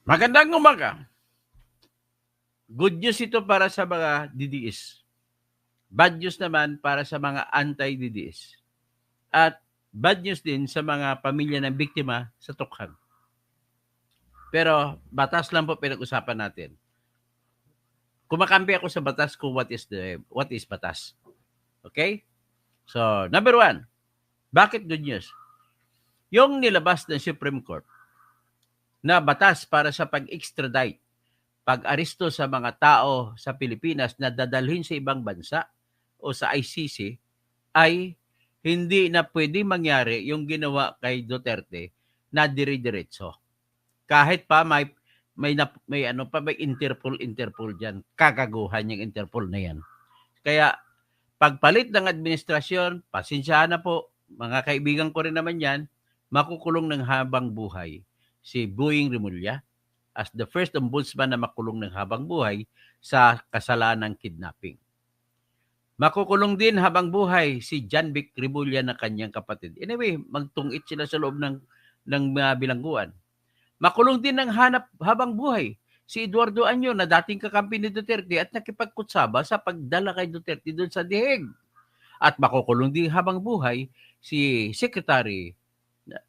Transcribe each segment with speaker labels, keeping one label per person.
Speaker 1: Magandang umaga. Good news ito para sa mga DDS. Bad news naman para sa mga anti-DDS. At bad news din sa mga pamilya ng biktima sa Tukhan. Pero batas lang po pinag-usapan natin. Kumakampi ako sa batas kung what is batas. Okay? So, number 1, bakit good news? Yung nilabas ng Supreme Court na batas para sa pag-extradite, pag-aresto sa mga tao sa Pilipinas na dadalhin sa ibang bansa o sa ICC ay hindi na pwede mangyari yung ginawa kay Duterte na dire-diretso. Kahit pa may Interpol diyan, kagaguhan yung Interpol na yan. Kaya pagpalit ng administrasyon, pasensyahan na po, mga kaibigan ko rin naman yan, makukulong ng habang buhay si Boying Rimulya as the first ombudsman na makulong ng habang buhay sa kasalanang kidnapping. Makukulong din habang buhay si John Vic Rimulya na kanyang kapatid. Anyway, magtungit sila sa loob ng bilangguan. Makulong din ng habang buhay si Eduardo Anyo na dating kakampi ni Duterte at nakipagkutsaba sa pagdala kay Duterte doon sa diheg. At makukulong din habang buhay si Secretary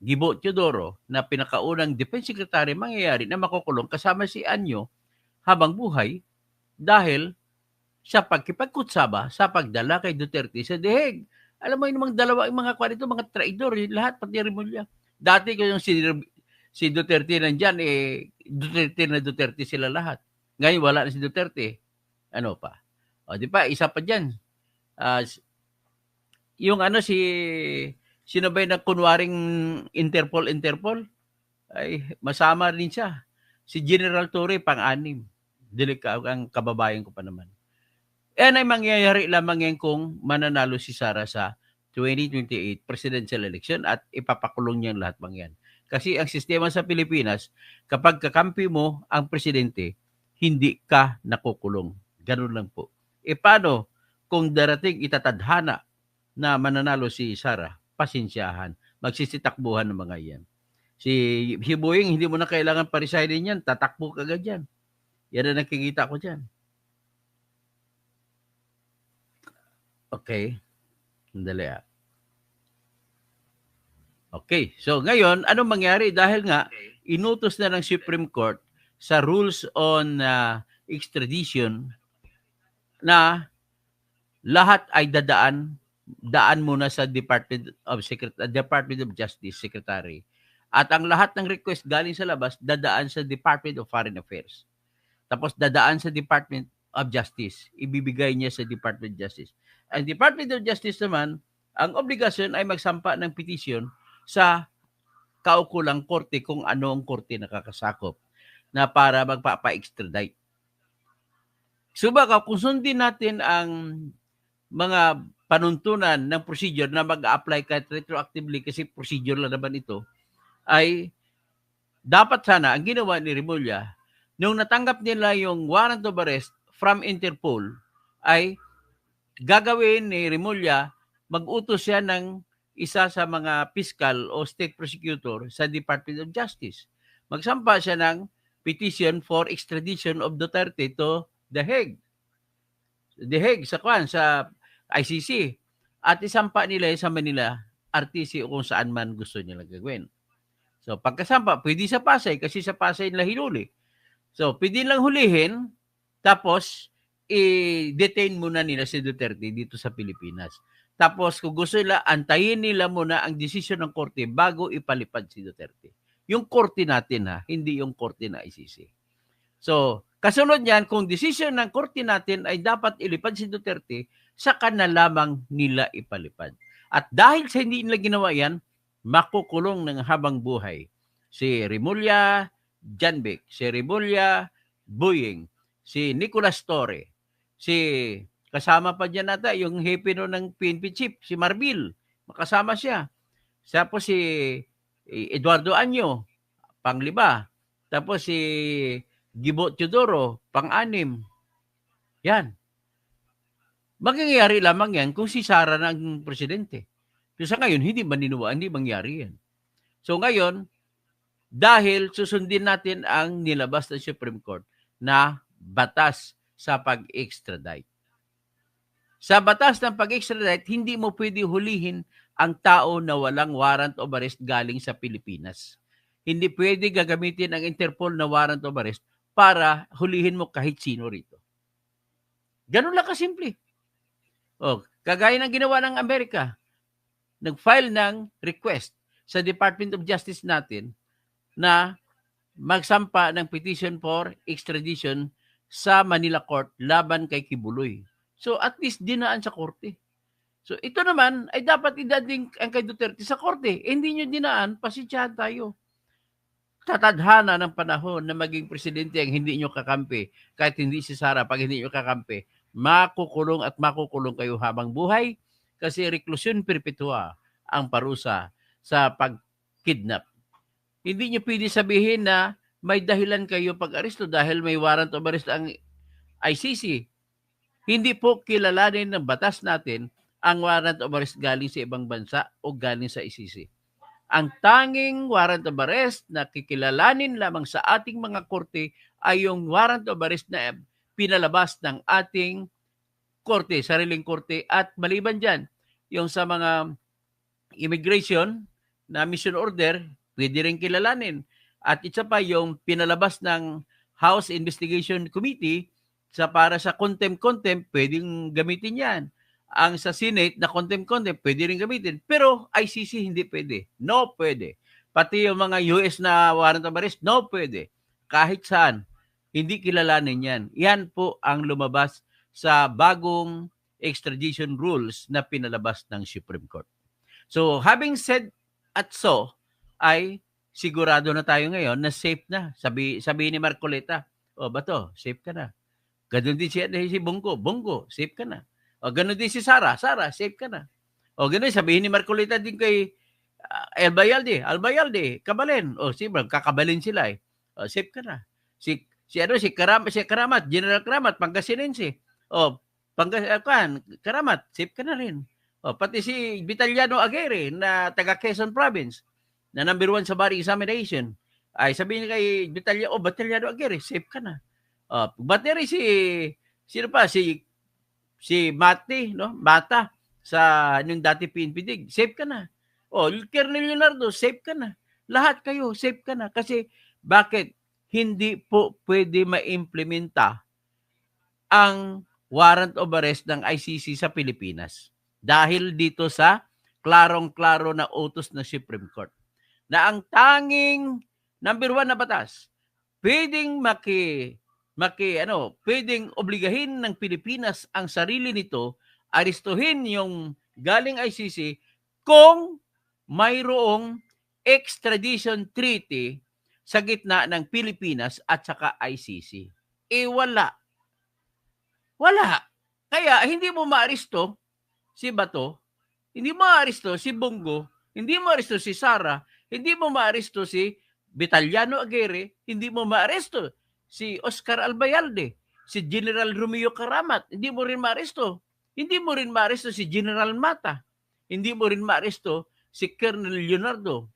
Speaker 1: Gibo Teodoro na pinakaunang Defense Secretary mangyayari na makukulong kasama si Anyo habang buhay dahil sa pagkipagkutsaba sa pagdala kay Duterte sa diheg. Alam mo yung dalawa, yung mga kwanito, mga traidor, lahat, pati Rimulya. Dati ko yung si Duterte nandyan, Duterte sila lahat. Ngayon, wala na si Duterte. Ano pa? O, di ba, isa pa dyan. Yung sino ba yung kunwaring Interpol, ay masama rin siya. Si General Torre, pang-anim. Ang kababayan ko pa naman. Yan ay mangyayari lamang yan kung mananalo si Sara sa 2028 presidential election at ipapakulong niya lahat bang yan. Kasi ang sistema sa Pilipinas, kapag kakampi mo ang presidente, hindi ka nakukulong. Ganun lang po. E paano kung darating itatadhana na mananalo si Sara? Pasensyahan. Magsisitakbuhan ng mga yan. Si Boying, hindi mo na kailangan pa-resignin yan. Tatakbo ka agad yan. Yan ang nakikita ko dyan. Okay. Sandali ah. Okay. So ngayon, anong mangyari? Dahil nga, inutos na ng Supreme Court sa rules on extradition na lahat ay daan muna sa Department of Justice Secretary. At ang lahat ng request galing sa labas, dadaan sa Department of Foreign Affairs. Tapos dadaan sa Department of Justice. Ibibigay niya sa Department of Justice. Ang Department of Justice naman, ang obligasyon ay magsampa ng petisyon sa kaukulang korte kung ano ang korte nakakasakop na para magpapa-extradite. So baka kung sundin natin ang mga panuntunan ng procedure na mag-a-apply kahit retroactively kasi procedure lang naman ito, ay dapat sana ang ginawa ni Rimulya, nung natanggap nila yung warrant of arrest from Interpol, ay gagawin ni Rimulya, mag-utos siya ng isa sa mga fiscal o state prosecutor sa Department of Justice. Magsampa siya ng petition for extradition of Duterte to The Hague. The Hague, sa ICC. At isampa nila sa Manila, RTC o kung saan man gusto nila gagawin. So, pagkasampa, pwede sa Pasay kasi sa Pasay nila hinuli. So, pwede lang hulihin, tapos, i-detain muna nila si Duterte dito sa Pilipinas. Tapos, kung gusto nila, antayin nila muna ang desisyon ng korte bago ipalipad si Duterte. Yung korte natin ha, hindi yung korte na ICC. So, kasunod niyan, kung desisyon ng korte natin ay dapat ilipad si Duterte, saka na lamang nila ipalipad. At dahil sa hindi nila ginawa yan, makukulong ng habang buhay si Rimulya, John Vic, si Rimulya, Boying, si Nicolas Torre, si kasama pa dyan nata yung hepe no ng PNP chief, si Marbil, makasama siya. Tapos si Eduardo Anyo, pang-5. Tapos si Gibo Teodoro, pang-6. Yan. Mangyayari lamang yan kung si Sara na ang presidente. Pero sa ngayon, hindi mangyari yan. So ngayon, dahil susundin natin ang nilabas ng Supreme Court na batas sa pag-extradite. Sa batas ng pag-extradite, hindi mo pwede hulihin ang tao na walang warrant of arrest galing sa Pilipinas. Hindi pwede gagamitin ang Interpol na warrant of arrest para hulihin mo kahit sino rito. Ganun lang kasimple. Kagaya ng ginawa ng Amerika, nag-file ng request sa Department of Justice natin na magsampa ng petition for extradition sa Manila Court laban kay Kibuloy. So at least dinaan sa korte. So ito naman ay dapat idading ang kay Duterte sa korte. Hindi nyo dinaan, pasensyahan tayo. Tatadhana ng panahon na maging presidente ang hindi nyo kakampi. Kahit hindi si Sara, pag hindi nyo kakampi, makukulong at makukulong kayo habang buhay kasi reclusion perpetua ang parusa sa pag-kidnap. Hindi nyo pwede sabihin na may dahilan kayo pag-aresto dahil may warrant of arrest ang ICC. Hindi po kilalanin ng batas natin ang warrant of arrest galing sa ibang bansa o galing sa ICC. Ang tanging warrant of arrest na kikilalanin lamang sa ating mga korte ay yung warrant of arrest na pinalabas ng ating korte, sariling korte, at maliban dyan, yung sa mga immigration na mission order, pwede rin kilalanin. At isa pa yung pinalabas ng House Investigation Committee para sa contempt, pwedeng gamitin yan. Ang sa Senate na contempt, pwede rin gamitin. Pero ICC hindi pwede. No pwede. Pati yung mga US na warrant of arrest, no pwede. Kahit saan, hindi kilalanin yan. Yan po ang lumabas sa bagong extradition rules na pinalabas ng Supreme Court. So, having said at so, ay sigurado na tayo ngayon na safe na. Sabi ni Marcoleta, Bato, safe ka na. Ganun din si Bongo, safe ka na. Ganun din si Sara, safe ka na. Ganun, sabihin ni Marcoleta din kay Albayalde, Kabalen. Kakabalin sila eh. Safe ka na. Si Karamat, General Karamat, Pangasinense. Karamat, safe ka na rin. Pati si Vitaliano Aguirre na taga Quezon Province na number 1 sa bar examination ay sabihin kay Vitaliano Aguirre, safe ka na. Battery si Mati, no? Mata sa yung dati PNP DIG, safe ka na. Colonel Leonardo, safe ka na. Lahat kayo, safe ka na. Kasi bakit hindi po pwede ma-implementa ang warrant of arrest ng ICC sa Pilipinas? Dahil dito sa klarong-klaro na utos ng Supreme Court na ang tanging number 1 na batas pwedeng pwedeng obligahin ng Pilipinas ang sarili nito, arestuhin yung galing ICC kung mayroong extradition treaty sa gitna ng Pilipinas at saka ICC. Wala. Kaya hindi mo maaresto si Bato, hindi mo maaresto si Bongo, hindi mo maaresto si Sara, hindi mo maaresto si Vitaliano Aguirre, hindi mo maaresto si Oscar Albayalde, si General Romeo Karamat, hindi mo rin maaresto. Hindi mo rin maaresto si General Mata. Hindi mo rin maaresto si Colonel Leonardo.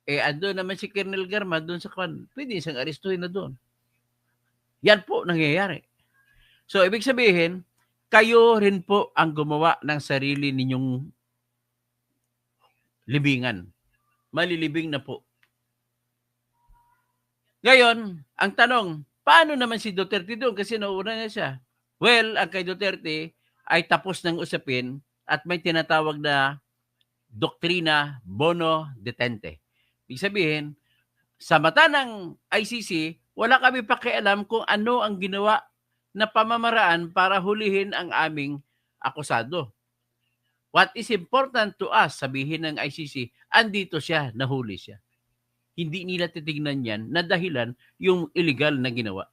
Speaker 1: Ando naman si Colonel Garma doon sa kwan. Pwede isang arestuhin na doon. Yan po nangyayari. So, ibig sabihin, kayo rin po ang gumawa ng sarili ninyong libingan. Malilibing na po. Ngayon, ang tanong, paano naman si Duterte doon? Kasi nauna na siya. Well, ang kay Duterte ay tapos ng usapin at may tinatawag na doktrina bono detente. Ibig sabihin, sa mata ng ICC, wala kami pakialam kung ano ang ginawa na pamamaraan para hulihin ang aming akusado. What is important to us, sabihin ng ICC, andito siya, nahuli siya. Hindi nila titignan yan na dahilan yung illegal na ginawa.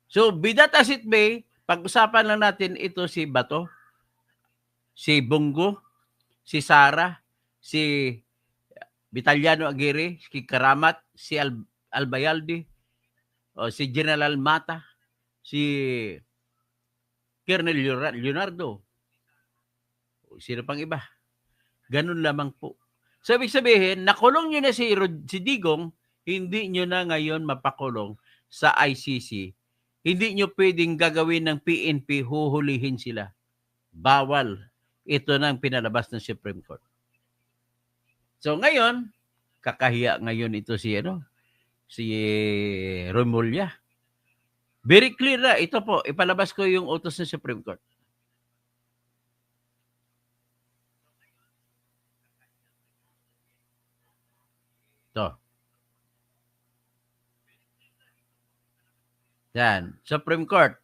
Speaker 1: So, be that as it may, pag-usapan lang natin ito si Bato, si Bongo, si Sara, si Vitaliano Aguirre, si Karamat, si Albayalde, si General Mata, si Colonel Leonardo, sino pang iba. Ganun lamang po. So, ibig sabihin, nakulong nyo na si Digong, hindi nyo na ngayon mapakulong sa ICC. Hindi nyo pwedeng gagawin ng PNP, huhulihin sila. Bawal. Ito na ang pinalabas ng Supreme Court. So, ngayon, kakahiya ngayon ito si Remulla. Very clear na. Ito po, ipalabas ko yung utos ng Supreme Court. Ito. Yan. Supreme Court.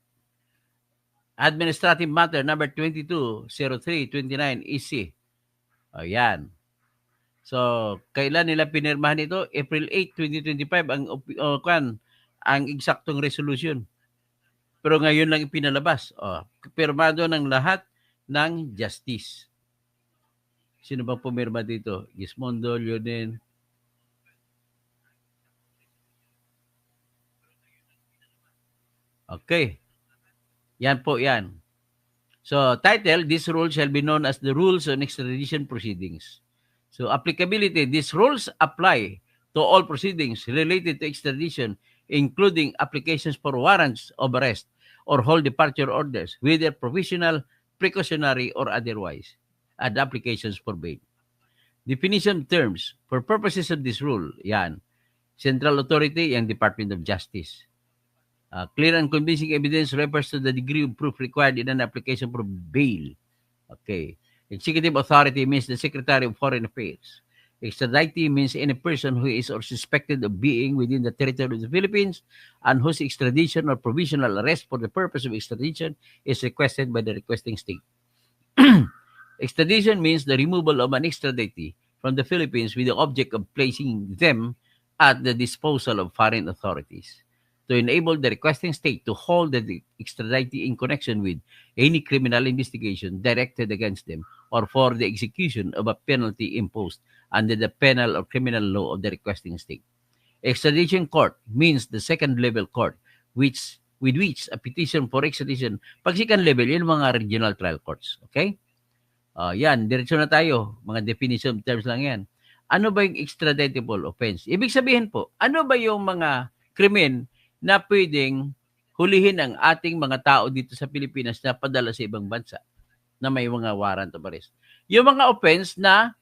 Speaker 1: Administrative Matter number 220329 EC. O yan. So, kailan nila pinirmahan ito? April 8, 2025 ang eksaktong resolution. Pero ngayon lang ipinalabas. Pirmado ng lahat ng justice. Sino bang pumirma dito? Gismondo, Leonen. Okay. Yan po yan. So, title, this rule shall be known as the Rules on Extradition Proceedings. So, applicability, these rules apply to all proceedings related to extradition, including applications for warrants of arrest or hold departure orders, whether provisional, precautionary, or otherwise, and applications for bail. Definition terms, for purposes of this rule, yan, Central Authority, yung Department of Justice. Clear and convincing evidence refers to the degree of proof required in an application for bail. Okay. Executive authority means the Secretary of Foreign Affairs. Extradite means any person who is or suspected of being within the territory of the Philippines and whose extradition or provisional arrest for the purpose of extradition is requested by the requesting state. Extradition means the removal of an extradite from the Philippines with the object of placing them at the disposal of foreign authorities to enable the requesting state to hold the extradite in connection with any criminal investigation directed against them or for the execution of a penalty imposed under the penal or criminal law of the requesting state. Extradition court means the second level court with which a petition for extradition, pag second level, yun mga regional trial courts. Okay? Yan, diretso na tayo. Mga definition terms lang yan. Ano ba yung extraditable offense? Ibig sabihin po, ano ba yung mga krimen na pwedeng hulihin ang ating mga tao dito sa Pilipinas na padala sa ibang bansa na may mga warrant of arrest. Yung mga offense na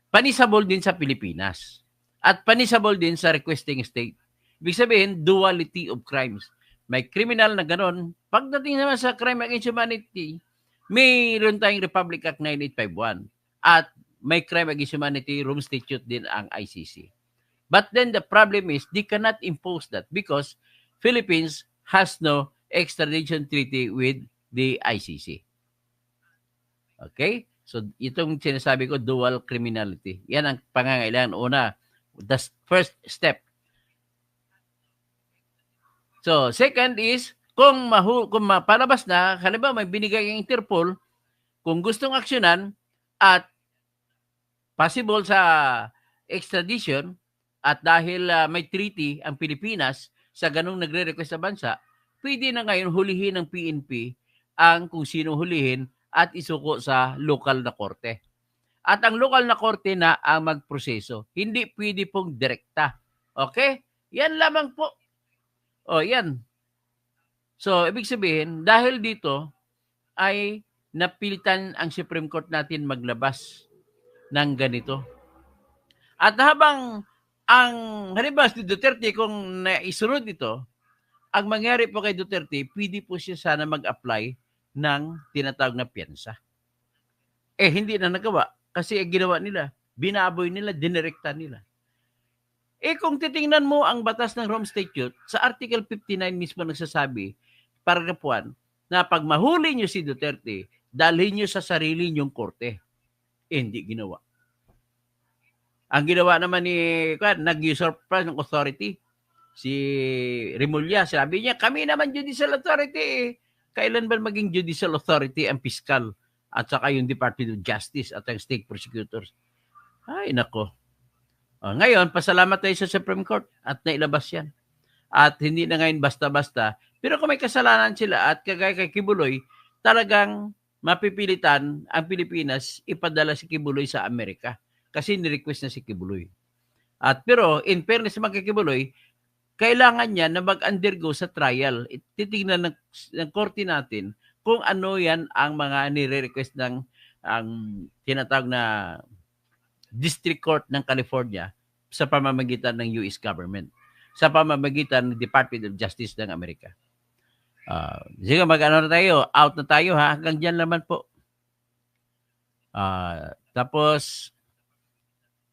Speaker 1: punishable din sa Pilipinas at punishable din sa requesting state. Ibig sabihin, duality of crimes. May criminal na ganon. Pagdating naman sa crime against humanity, mayroon tayong Republic Act 9851 at may crime against humanity, Rome Statute din ang ICC. But then the problem is they cannot impose that because Philippines has no extradition treaty with the ICC. Okay? So itong sinasabi ko, dual criminality. Yan ang pangangailangan. Una, the first step. So second is, kung mapalabas na, halimbawa may binigay ang Interpol, kung gustong aksyonan at possible sa extradition, at dahil may treaty ang Pilipinas sa ganung nagre-request sa bansa, pwede na ngayon hulihin ng PNP ang kung sino hulihin at isuko sa lokal na korte. At ang lokal na korte na ang magproseso. Hindi pwede pong direkta. Okay? Yan lamang po. Yan. So, ibig sabihin, dahil dito ay napilitan ang Supreme Court natin maglabas ng ganito. At habang ang halimbawa si Duterte kung naisunod ito, ang mangyari po kay Duterte, pwede po siya sana mag-apply ng tinatawag na piyansa. Hindi na nagawa kasi ginawa nila, binaboy nila, dinirekta nila. Kung titingnan mo ang batas ng Rome Statute, sa Article 59 mismo nagsasabi, paragraph 1, na pag mahuli nyo si Duterte, dalhin nyo sa sarili nyong korte. Hindi ginawa. Ang ginawa naman ni nag-usurp pa ng authority. Si Remulla, sabi niya, kami naman judicial authority. Kailan ba maging judicial authority ang fiscal at saka yung Department of Justice at ang state prosecutors? Ay, nako. Ngayon, pasalamat tayo sa Supreme Court at nailabas yan. At hindi na ngayon basta-basta. Pero kung may kasalanan sila at kagaya kay Kibuloy, talagang mapipilitan ang Pilipinas ipadala si Kibuloy sa Amerika kasi ni-request na si Kibuloy. At pero in fairness sa mga Kibuloy, kailangan niya na mag-undergo sa trial. Titingnan ng korte natin kung ano yan ang mga nire-request ng ang tinatawag na District Court ng California sa pamamagitan ng US government, sa pamamagitan ng Department of Justice ng Amerika. Sige, mag-ano na tayo, out na tayo ha, hanggang dyan naman po. Tapos,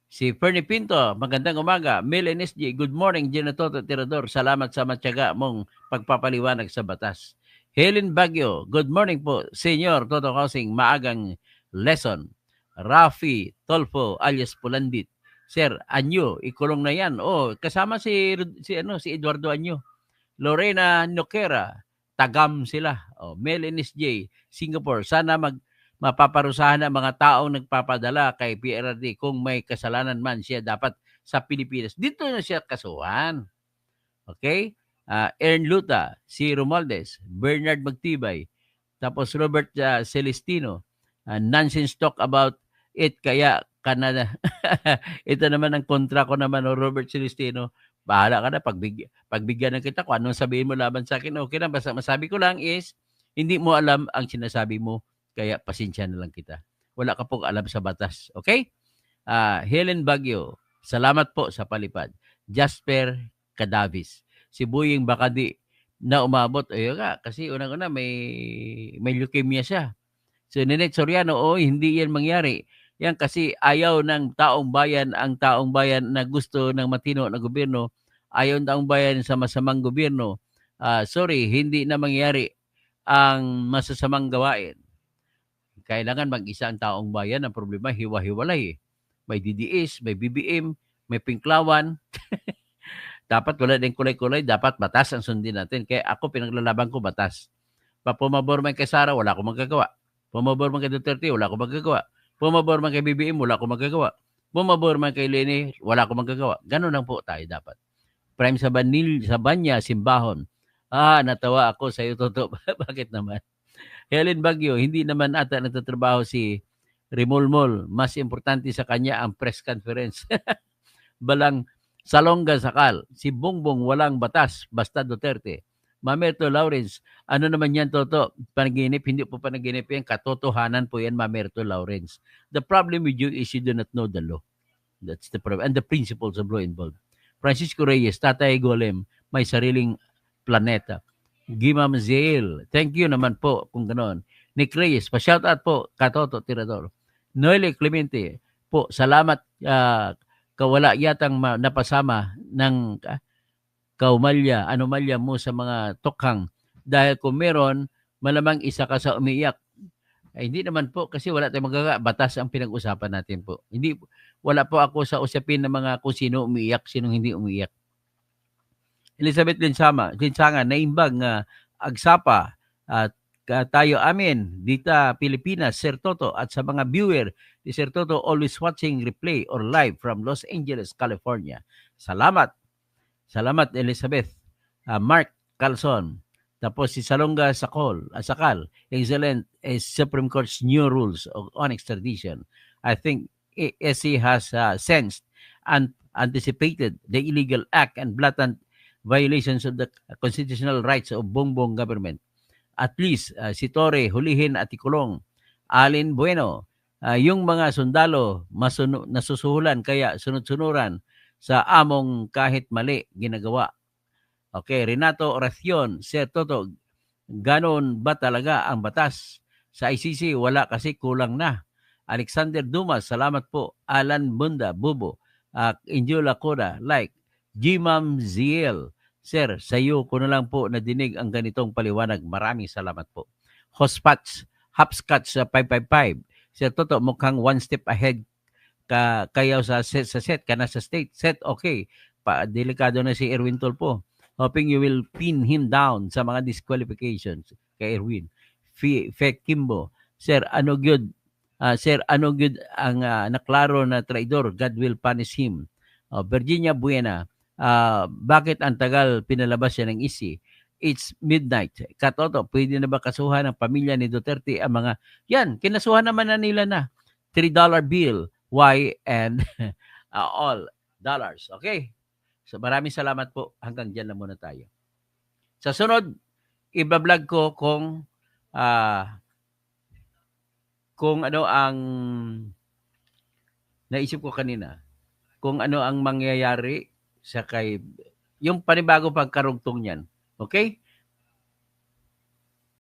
Speaker 1: si Fernie Pinto, magandang umaga. Mel NSG, good morning, Gina Toto Tirador. Salamat sa matyaga mong pagpapaliwanag sa batas. Helen Baguio, good morning po. Senior Toto Housing, maagang lesson. Rafi Tolfo alias Pulandit. Sir, Anyo, ikulong na yan. Kasama si Eduardo Anyo. Lorena Noquera, tagam sila. Mel NSJ, Singapore, sana mapaparusahan ang mga taong nagpapadala kay PRRD kung may kasalanan man siya dapat sa Pilipinas. Dito na siya kasuhan. Okay? Ern Luta, si Romualdez, Bernard Magtibay, tapos Robert Celestino, nonsense talk about it kaya Canada. Ito naman ang kontra ko naman, Robert Celestino. Bahala ka na, pagbigyan na kita kung anong sabihin mo laban sa akin. Okay na, basta masabi ko lang is, hindi mo alam ang sinasabi mo, kaya pasensya na lang kita. Wala ka pong alam sa batas. Okay? Helen Baguio, salamat po sa palipad. Jasper Cadavis, si Buying Bakadi na umabot. Ayun nga, kasi unang-una may leukemia siya. So, Ninette Soriano, hindi yan mangyari. Yan kasi ayaw ng taong bayan, ang taong bayan na gusto ng matino na gobyerno, ayaw ng taong bayan sa masamang gobyerno. Sorry, hindi na mangyari ang masasamang gawain. Kailangan mag-isa ang taong bayan. Ang problema, hiwa-hiwalay. May DDS, may BBM, may Pinklawan. Dapat wala din kulay-kulay. Dapat batas ang sundin natin. Kaya ako, pinaglalaban ko batas. Pumabor man kay Sara, wala akong magagawa. Pumabor man kay Duterte, wala akong magagawa. Pumabor man kay BBM, wala akong magagawa. Pumabor man kay Leni, wala akong magagawa. Ganun lang po tayo dapat. Prime sa Banya, Simbahon. Natawa ako sa iyo, Toto. Bakit naman? Helen Baguio, hindi naman ata nagtatrabaho si Rimulmol. Mas importante sa kanya ang press conference. Balang Salonga Sakal, si Bongbong walang batas, basta Duterte. Mamerto Lawrence, ano naman yan, Toto? Panaginip, hindi po panaginip yan. Katotohanan po yan, Mamerto Lawrence. The problem with you is you do not know the law. That's the problem. And the principles of law involved. Francisco Reyes, Tatay Golem, may sariling planeta. Gimam Zale, thank you naman po kung ganoon. Nick Reyes, pa-shoutout po, Katoto Tirador. Noelle Clemente, po, salamat. Kawala yatang napasama ng anomalya mo sa mga tokhang. Dahil kung meron, malamang isa ka sa umiiyak. Hindi naman po, kasi wala tayong magagawa. Batas ang pinag-usapan natin po. Wala po ako sa usapin ng mga kung sino umiiyak, sino hindi umiiyak. Elizabeth Linsanga, naimbag nga agsapa at tayo amin dita Pilipinas, Sir Toto, at sa mga viewer ni Sir Toto always watching replay or live from Los Angeles, California. Salamat Elizabeth. Mark Calson, tapos si Salonga Sakal, excellent Supreme Court's new rules on extradition. I think SC has sensed and anticipated the illegal act and blatant violations of the constitutional rights of Bongbong government. At least, si Torre, hulihin at ikulong. Alin Bueno, yung mga sundalo nasusuhulan kaya sunod-sunuran sa among kahit mali ginagawa. Okay, Renato Oracion, Sir Toto, ganon ba talaga ang batas? Sa ICC, wala kasi kulang na. Alexander Dumas, salamat po. Alan Bunda, Bubo, Injula Koda, like, Jimam Ziel, Sir, sa iyo ko na lang po nadinig ang ganitong paliwanag. Maraming salamat po. Hopscotch 555. Sir Toto, mukhang one step ahead kayaw sa set ka na sa state. Set, okay. Delikado na si Erwin Tulfo. Hoping you will pin him down sa mga disqualifications kay Erwin. Fek Kimbo. Sir, ano good ang naklaro na traidor? God will punish him. Virginia Buena, bakit ang tagal pinalabas siya ng isi? it's midnight. Katoto, pwede na ba kasuhan ng pamilya ni Duterte ang mga, yan, kinasuhan naman na nila na. $3 bill, Y, and all dollars. Okay? So maraming salamat po. Hanggang dyan na muna tayo. Sa sunod, ibablog ko kung ano ang naisip ko kanina, kung ano ang mangyayari sa yung panibago pagkarugtong niyan. Okay?